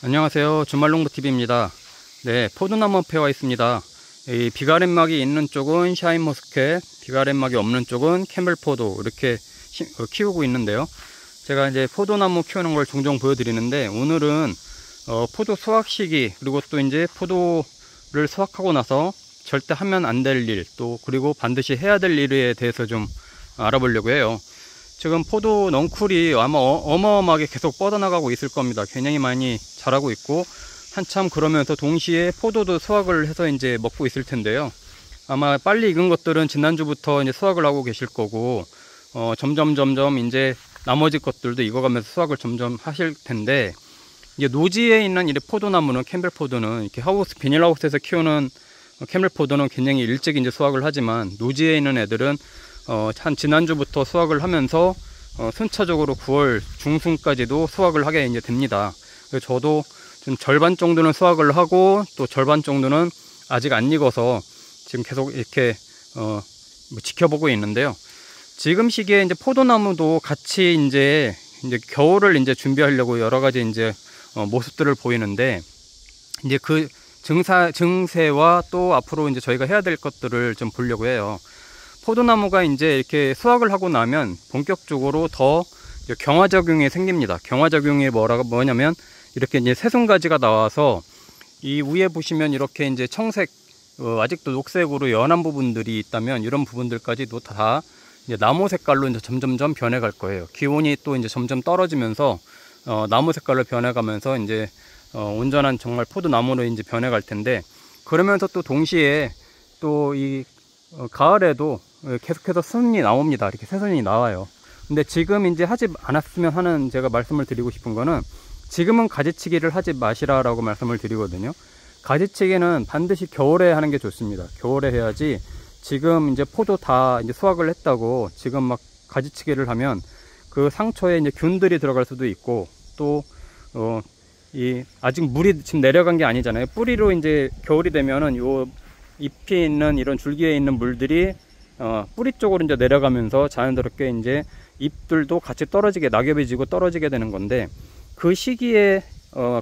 안녕하세요. 주말농부TV입니다. 네, 포도나무 앞에 와 있습니다. 이 비가렛막이 있는 쪽은 샤인머스켓, 비가렛막이 없는 쪽은 캠벨포도 이렇게 키우고 있는데요. 제가 이제 포도나무 키우는 걸 종종 보여드리는데, 오늘은 포도 수확 시기, 그리고 또 이제 포도를 수확하고 나서 절대 하면 안 될 일, 또 그리고 반드시 해야 될 일에 대해서 좀 알아보려고 해요. 지금 포도 넝쿨이 아마 어마어마하게 계속 뻗어나가고 있을 겁니다. 굉장히 많이 자라고 있고, 한참 그러면서 동시에 포도도 수확을 해서 이제 먹고 있을 텐데요. 아마 빨리 익은 것들은 지난주부터 이제 수확을 하고 계실 거고, 점점 이제 나머지 것들도 익어가면서 수확을 점점 하실 텐데, 이제 노지에 있는 이 포도나무는, 캠벨포도는 이렇게 비닐하우스에서 키우는 캠벨포도는 굉장히 일찍 이제 수확을 하지만, 노지에 있는 애들은 한 지난주부터 수확을 하면서 순차적으로 9월 중순까지도 수확을 하게 이제 됩니다. 그래서 저도 좀 절반 정도는 수확을 하고, 또 절반 정도는 아직 안 익어서 지금 계속 이렇게 지켜보고 있는데요. 지금 시기에 이제 포도나무도 같이 이제 겨울을 이제 준비하려고 여러 가지 이제 모습들을 보이는데, 이제 그 증세와 또 앞으로 이제 저희가 해야 될 것들을 좀 보려고 해요. 포도나무가 이제 이렇게 수확을 하고 나면 본격적으로 더 경화작용이 생깁니다. 경화작용이 뭐냐면, 이렇게 이제 새순가지가 나와서 이 위에 보시면 이렇게 이제 청색, 아직도 녹색으로 연한 부분들이 있다면, 이런 부분들까지도 다 이제 나무 색깔로 이제 점점점 변해갈 거예요. 기온이 또 이제 점점 떨어지면서 나무 색깔로 변해가면서 이제 온전한 정말 포도나무로 이제 변해갈 텐데, 그러면서 또 동시에 또 이 가을에도 계속해서 순이 나옵니다. 이렇게 새순이 나와요. 근데 지금 이제 하지 않았으면 하는, 제가 말씀을 드리고 싶은 거는, 지금은 가지치기를 하지 마시라라고 말씀을 드리거든요. 가지치기는 반드시 겨울에 하는 게 좋습니다. 겨울에 해야지, 지금 이제 포도 다 이제 수확을 했다고 지금 막 가지치기를 하면 그 상처에 이제 균들이 들어갈 수도 있고, 또 아직 물이 지금 내려간 게 아니잖아요. 뿌리로 이제 겨울이 되면은 요 잎이 있는 이런 줄기에 있는 물들이 뿌리 쪽으로 이제 내려가면서 자연스럽게 이제 잎들도 같이 떨어지게, 낙엽이 지고 떨어지게 되는 건데, 그 시기에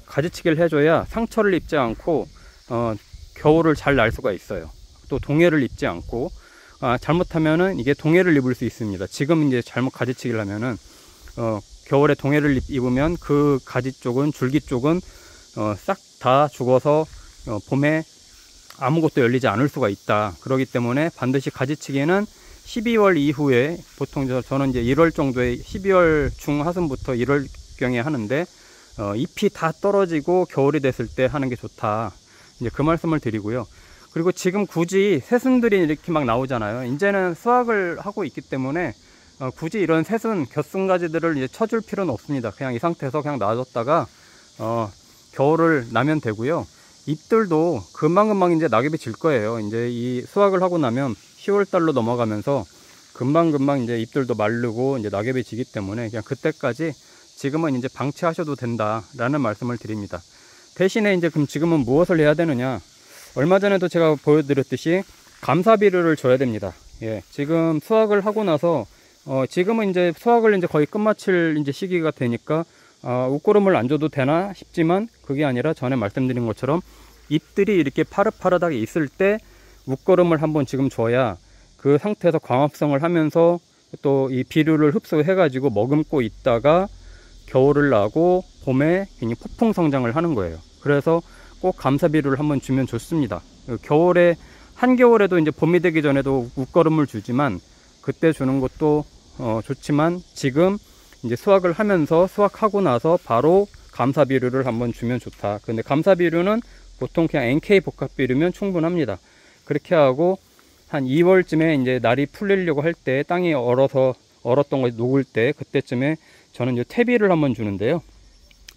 가지치기를 해줘야 상처를 입지 않고 겨울을 잘 날 수가 있어요. 또 동해를 입지 않고, 잘못하면은 이게 동해를 입을 수 있습니다. 지금 이제 잘못 가지치기를 하면은 겨울에 동해를 입으면 그 가지 쪽은, 줄기 쪽은 싹 다 죽어서 봄에 아무것도 열리지 않을 수가 있다. 그렇기 때문에 반드시 가지치기는 12월 이후에, 보통 저는 이제 1월 정도에, 12월 중하순부터 1월경에 하는데, 잎이 다 떨어지고 겨울이 됐을 때 하는 게 좋다. 이제 그 말씀을 드리고요. 그리고 지금 굳이 새순들이 이렇게 막 나오잖아요. 이제는 수확을 하고 있기 때문에 굳이 이런 새순, 곁순가지들을 이제 쳐줄 필요는 없습니다. 그냥 이 상태에서 그냥 놔뒀다가 겨울을 나면 되고요. 잎들도 금방금방 이제 낙엽이 질 거예요. 이제 이 수확을 하고 나면 10월달로 넘어가면서 금방금방 이제 잎들도 마르고 이제 낙엽이 지기 때문에, 그냥 그때까지 지금은 이제 방치하셔도 된다라는 말씀을 드립니다. 대신에 이제 그럼 지금은 무엇을 해야 되느냐? 얼마 전에도 제가 보여드렸듯이 감사비료를 줘야 됩니다. 예, 지금 수확을 하고 나서 지금은 이제 수확을 이제 거의 끝마칠 이제 시기가 되니까 웃고름을 안 줘도 되나 싶지만, 그게 아니라 전에 말씀드린 것처럼 잎들이 이렇게 파릇파릇하게 있을 때 웃거름을 한번 지금 줘야 그 상태에서 광합성을 하면서 또 이 비료를 흡수해 가지고 머금고 있다가 겨울을 나고 봄에 굉장히 폭풍 성장을 하는 거예요. 그래서 꼭 감사비료를 한번 주면 좋습니다. 겨울에, 한겨울에도 이제 봄이 되기 전에도 웃거름을 주지만, 그때 주는 것도 좋지만, 지금 이제 수확을 하면서, 수확하고 나서 바로 감사비료를 한번 주면 좋다. 근데 감사비료는 보통 그냥 NK 복합비료면 충분합니다. 그렇게 하고 한 2월쯤에 이제 날이 풀리려고 할 때, 땅이 얼었던 것이 녹을 때, 그때쯤에 저는 이제 퇴비를 한번 주는데요.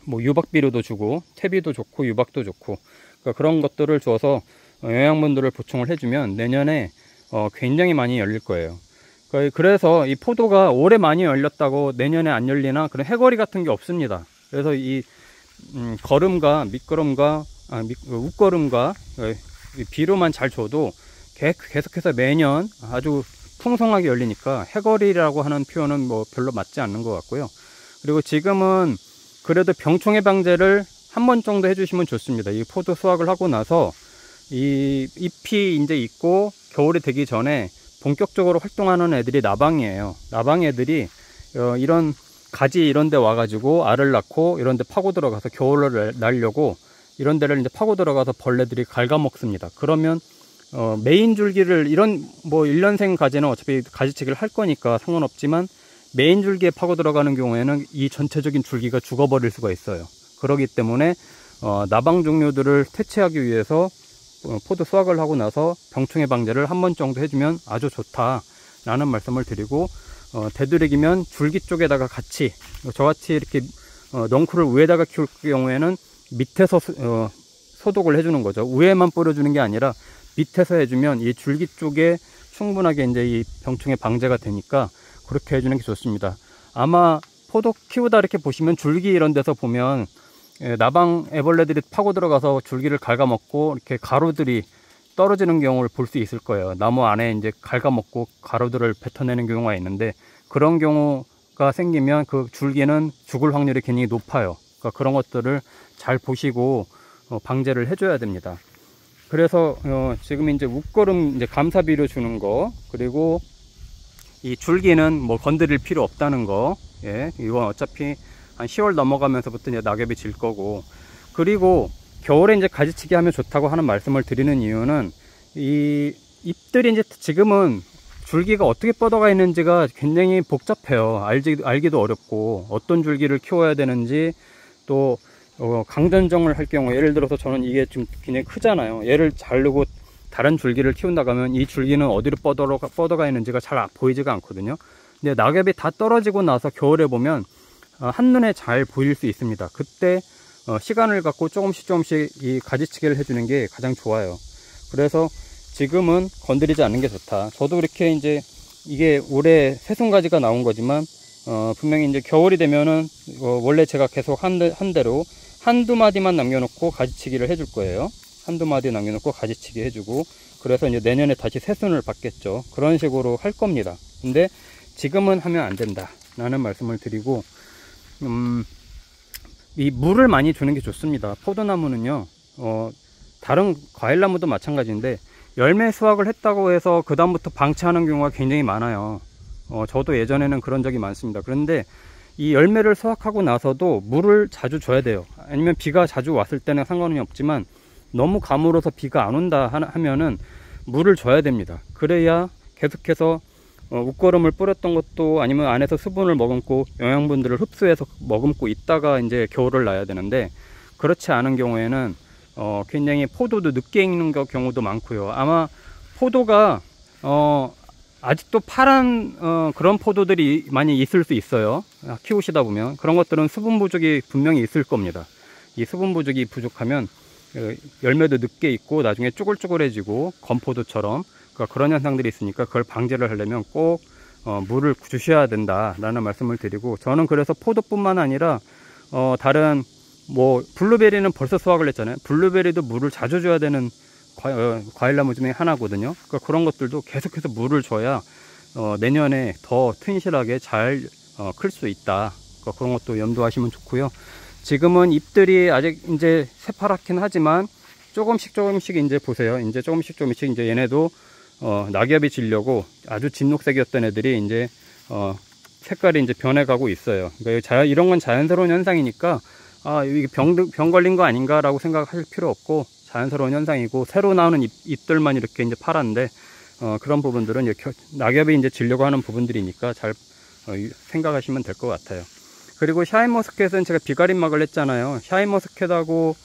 뭐 유박비료도 주고, 퇴비도 좋고, 유박도 좋고, 그러니까 그런 것들을 줘서 영양분들을 보충을 해주면 내년에 굉장히 많이 열릴 거예요. 그래서 이 포도가 올해 많이 열렸다고 내년에 안 열리나, 그런 해거리 같은 게 없습니다. 그래서 이 거름과 밑거름과 웃거름과 비료만 잘 줘도 계속해서 매년 아주 풍성하게 열리니까, 해거리라고 하는 표현은 뭐 별로 맞지 않는 것 같고요. 그리고 지금은 그래도 병충해 방제를 한 번 정도 해주시면 좋습니다. 이 포도 수확을 하고 나서 이 잎이 이제 있고 겨울이 되기 전에 본격적으로 활동하는 애들이 나방이에요. 나방 애들이 이런 가지 이런 데 와가지고 알을 낳고 이런 데 파고 들어가서 겨울을 날려고 이런 데를 이제 파고 들어가서 벌레들이 갉아먹습니다. 그러면 메인 줄기를 이런 뭐 1년생 가지는 어차피 가지치기를 할 거니까 상관없지만 메인 줄기에 파고 들어가는 경우에는 이 전체적인 줄기가 죽어버릴 수가 있어요. 그렇기 때문에 나방 종류들을 퇴치하기 위해서 포도 수확을 하고 나서 병충해 방제를 한 번 정도 해주면 아주 좋다라는 말씀을 드리고, 되도록이면 줄기 쪽에다가 같이 저같이 이렇게 넝쿨을 위에다가 키울 경우에는 밑에서 소독을 해주는 거죠. 위에만 뿌려주는 게 아니라 밑에서 해주면 이 줄기 쪽에 충분하게 이제 이 병충해 방제가 되니까 그렇게 해주는 게 좋습니다. 아마 포도 키우다 이렇게 보시면 줄기 이런 데서 보면 나방 애벌레들이 파고 들어가서 줄기를 갉아먹고 이렇게 가루들이 떨어지는 경우를 볼 수 있을 거예요. 나무 안에 이제 갉아먹고 가루들을 뱉어내는 경우가 있는데, 그런 경우가 생기면 그 줄기는 죽을 확률이 굉장히 높아요. 그러니까 그런 것들을 잘 보시고 방제를 해줘야 됩니다. 그래서 지금 이제 웃거름 이제 감사비료 주는 거, 그리고 이 줄기는 뭐 건드릴 필요 없다는 거, 예, 이건 어차피 한 10월 넘어가면서부터 이제 낙엽이 질 거고, 그리고 겨울에 이제 가지치기 하면 좋다고 하는 말씀을 드리는 이유는 이 잎들이 이제 지금은 줄기가 어떻게 뻗어가 있는지가 굉장히 복잡해요. 알기도 어렵고, 어떤 줄기를 키워야 되는지, 또 강전정을 할 경우, 예를 들어서 저는 이게 좀 굉장히 크잖아요. 얘를 자르고 다른 줄기를 키운다고 하면 이 줄기는 어디로 뻗어가 있는지가 잘 보이지가 않거든요. 근데 낙엽이 다 떨어지고 나서 겨울에 보면 한눈에 잘 보일 수 있습니다. 그때 시간을 갖고 조금씩 이 가지치기를 해주는 게 가장 좋아요. 그래서 지금은 건드리지 않는 게 좋다. 저도 이렇게 이제 이게 올해 새순가지가 나온 거지만 분명히 이제 겨울이 되면은 원래 제가 계속 한 대로 한두 마디만 남겨놓고 가지치기를 해줄 거예요. 한두 마디 남겨놓고 가지치기 해주고, 그래서 이제 내년에 다시 새순을 받겠죠. 그런 식으로 할 겁니다. 근데 지금은 하면 안 된다 라는 말씀을 드리고, 이 물을 많이 주는 게 좋습니다. 포도나무는요, 다른 과일나무도 마찬가지인데 열매 수확을 했다고 해서 그 다음부터 방치하는 경우가 굉장히 많아요. 저도 예전에는 그런 적이 많습니다. 그런데 이 열매를 수확하고 나서도 물을 자주 줘야 돼요. 아니면 비가 자주 왔을 때는 상관이 없지만 너무 가물어서 비가 안 온다 하면은 물을 줘야 됩니다. 그래야 계속해서 웃거름을 뿌렸던 것도, 아니면 안에서 수분을 머금고 영양분들을 흡수해서 머금고 있다가 이제 겨울을 나야 되는데, 그렇지 않은 경우에는 굉장히 포도도 늦게 익는 경우도 많고요. 아마 포도가 아직도 파란 그런 포도들이 많이 있을 수 있어요. 키우시다 보면 그런 것들은 수분 부족이 분명히 있을 겁니다. 이 수분 부족이 부족하면 열매도 늦게 익고 나중에 쭈글쭈글해지고 건포도처럼, 그러니까 그런 현상들이 있으니까 그걸 방제를 하려면 꼭 물을 주셔야 된다라는 말씀을 드리고, 저는 그래서 포도뿐만 아니라 다른 뭐 블루베리는 벌써 수확을 했잖아요. 블루베리도 물을 자주 줘야 되는 과일나무 중에 하나거든요. 그러니까 그런 것들도 계속해서 물을 줘야 내년에 더 튼실하게 잘 클 수 있다. 그러니까 그런 것도 염두하시면 좋고요. 지금은 잎들이 아직 이제 새파랗긴 하지만 조금씩 이제 보세요. 이제 조금씩 이제 얘네도 낙엽이 지려고 아주 진녹색이었던 애들이 이제 색깔이 이제 변해가고 있어요. 그러니까 이런 건 자연스러운 현상이니까 이게 병 걸린 거 아닌가 라고 생각하실 필요 없고, 자연스러운 현상이고, 새로 나오는 잎들만 이렇게 이제 파란데 그런 부분들은 이제 낙엽이 이제 지려고 하는 부분들이니까 잘 생각하시면 될 것 같아요. 그리고 샤인머스켓은 제가 비가림막을 했잖아요. 샤인머스켓하고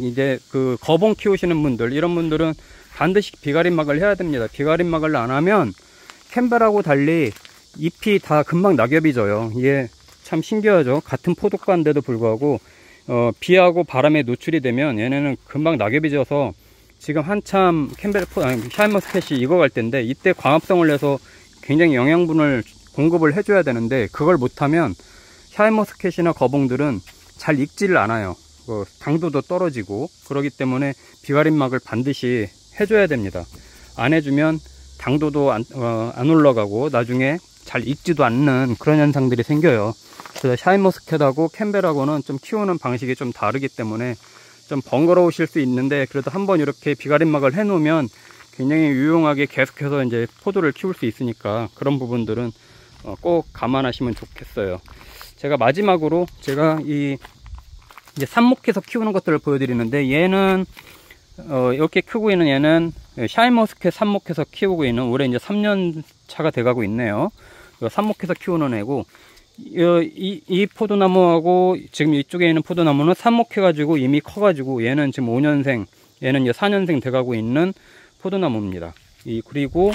이제 그 거봉 키우시는 분들, 이런 분들은 반드시 비가림막을 해야 됩니다. 비가림막을 안 하면 캔벨하고 달리 잎이 다 금방 낙엽이 져요. 이게 참 신기하죠. 같은 포도과인데도 불구하고 비하고 바람에 노출이 되면 얘네는 금방 낙엽이 져서, 지금 한참 샤인머스켓이 익어갈 때인데 이때 광합성을 내서 굉장히 영양분을 공급을 해줘야 되는데, 그걸 못하면 샤인머스켓이나 거봉들은 잘 익지를 않아요. 당도도 떨어지고, 그렇기 때문에 비가림막을 반드시 해줘야 됩니다. 안 해주면 당도도 안 올라가고 나중에 잘 익지도 않는 그런 현상들이 생겨요. 그래서 샤인머스켓하고 캠벨하고는 좀 키우는 방식이 좀 다르기 때문에 좀 번거로우실 수 있는데, 그래도 한번 이렇게 비가림막을 해 놓으면 굉장히 유용하게 계속해서 이제 포도를 키울 수 있으니까 그런 부분들은 꼭 감안하시면 좋겠어요. 제가 마지막으로 제가 이제 삽목해서 키우는 것들을 보여드리는데, 얘는 이렇게 크고 있는 얘는 샤인머스켓 삽목해서 키우고 있는, 올해 이제 3년 차가 돼가고 있네요. 삽목해서 키우는 애고, 이 포도나무하고 지금 이쪽에 있는 포도나무는 삽목해가지고 이미 커가지고 얘는 지금 5년생, 얘는 이제 4년생 돼가고 있는 포도나무입니다. 그리고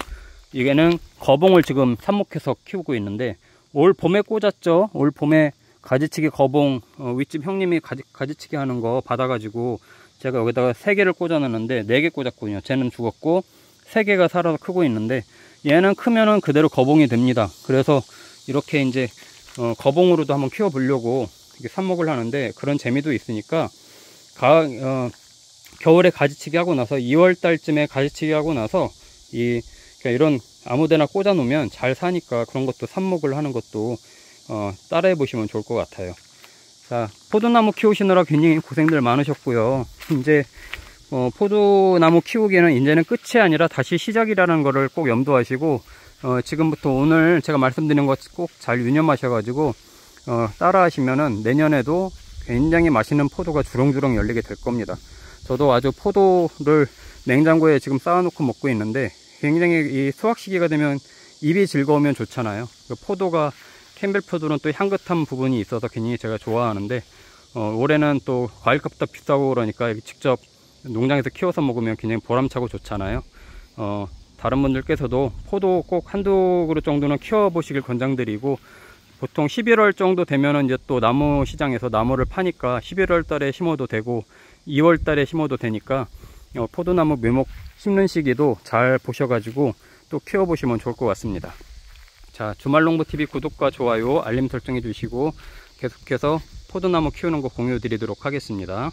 이게는 거봉을 지금 삽목해서 키우고 있는데, 올 봄에 꽂았죠. 올 봄에 가지치기 거봉, 윗집 형님이 가지치기 하는 거 받아가지고 제가 여기다가 3개를 꽂아놨는데 4개 꽂았거든요. 쟤는 죽었고 3개가 살아서 크고 있는데, 얘는 크면은 그대로 거봉이 됩니다. 그래서 이렇게 이제 거봉으로도 한번 키워 보려고 이렇게 삽목을 하는데, 그런 재미도 있으니까 겨울에 가지치기 하고 나서 2월 달쯤에 가지치기 하고 나서 그러니까 이런 아무데나 꽂아 놓으면 잘 사니까, 그런 것도 삽목을 하는 것도 따라해 보시면 좋을 것 같아요. 자, 포도나무 키우시느라 굉장히 고생들 많으셨고요. 이제 포도나무 키우기는 이제는 끝이 아니라 다시 시작이라는 거를 꼭 염두하시고, 지금부터 오늘 제가 말씀드린 것 꼭 잘 유념하셔가지고 따라 하시면은 내년에도 굉장히 맛있는 포도가 주렁주렁 열리게 될 겁니다. 저도 아주 포도를 냉장고에 지금 쌓아놓고 먹고 있는데, 굉장히 이 수확 시기가 되면 입이 즐거우면 좋잖아요. 포도가, 캠벨 포도는 또 향긋한 부분이 있어서 굉장히 제가 좋아하는데, 올해는 또 과일값도 비싸고 그러니까 직접 농장에서 키워서 먹으면 굉장히 보람차고 좋잖아요. 다른 분들께서도 포도 꼭 한두 그루 정도는 키워 보시길 권장드리고, 보통 11월 정도 되면은 이제 또 나무 시장에서 나무를 파니까 11월 달에 심어도 되고 2월 달에 심어도 되니까 포도나무 묘목 심는 시기도 잘 보셔가지고 또 키워 보시면 좋을 것 같습니다. 자, 주말농부TV 구독과 좋아요, 알림 설정해 주시고 계속해서 포도나무 키우는 거 공유 드리도록 하겠습니다.